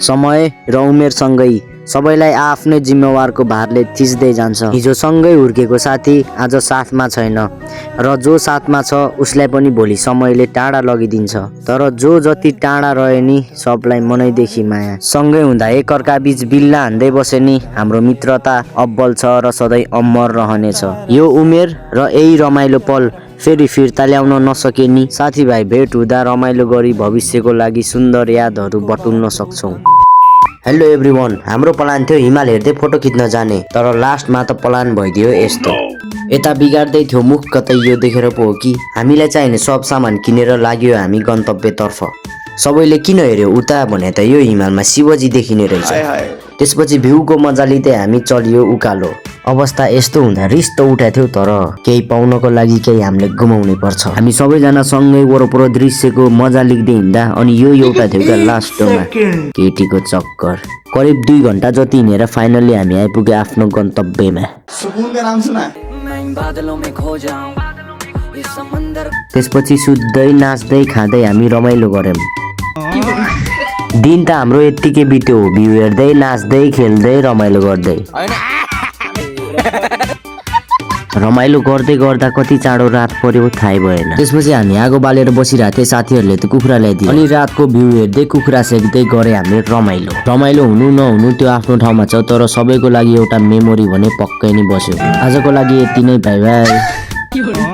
समय र उमेरसँगै सबैलाई आफ्नै जिम्मेवारको भारले थिच्दै जान्छ। हिजो सँगै हुर्केको साथी आज साथमा छैन र जो साथमा छ उसलाई पनि भोलि समयले टाढा लगिदिन्छ। तर जो जति टाढा रहे नि सबलाई मनैदेखि माया। सँगै हुँदा एकअर्का बीच बिल्ला हान्दै बसे नि हाम्रो मित्रता अब्बल छ र सधैँ अमर रहनेछ। यो उमेर र यही रमाइलो पल फेरि फिर्ता ल्याउन नसके नि साथीभाइ भेट हुँदा रमाइलो गरी भविष्यको लागि सुन्दर यादहरू बटुल्न सक्छौँ। हेलो एभ्रिवान, हाम्रो प्लान थियो हिमाल हेर्दै फोटो खिच्न जाने, तर लास्टमा त प्लान भइदियो यस्तो। यता बिगार्दै थियो मुख कतै यो देखेर पो हो कि हामीलाई चाहिने सब सामान किनेर लाग्यो हामी गन्तव्यतर्फ। सबैले किन हेऱ्यो उता भने त यो हिमालमा शिवजी देखिने रहेछ। त्यसपछि भ्यूको मजा लिँदै हामी चलियो उकालो। अवस्था यस्तो हुँदा रिस त उठाएको थियो, तर केही पाउनको लागि केही हामीले गुमाउनै पर्छ। हामी सबैजना सँगै वरपर दृश्यको मजा लिँदै हिँड्दा अनि यो एउटा थियो क्या लास्टमा केटीको चक्कर। करिब 2 घन्टा जति हिँडेर फाइनली हामी आइपुग्यो आफ्नो गन्तव्यमा। त्यसपछि सुत्दै नाच्दै खाँदै हामी रमाइलो गर्यौं। दिन त हाम्रो यत्तिकै बित्यो, भ्यू हेर्दै नाच्दै खेल्दै रमाइलो गर्दै। रमाइलो गर्दै गर्दा कति चाँडो रात पर्यो थाहै भएन। त्यसपछि हामी आगो बालेर बसिरहेको थियौँ, साथीहरूले त कुखुरा ल्याइदियो अनि रातको भ्यू हेर्दै कुखुरा सेक्दै गरे हामीले रमाइलो हुनु नहुनु त्यो आफ्नो ठाउँमा छ, तर सबैको लागि एउटा मेमोरी भने पक्कै नै बस्यो। आजको लागि यति नै, बाइ बाइ।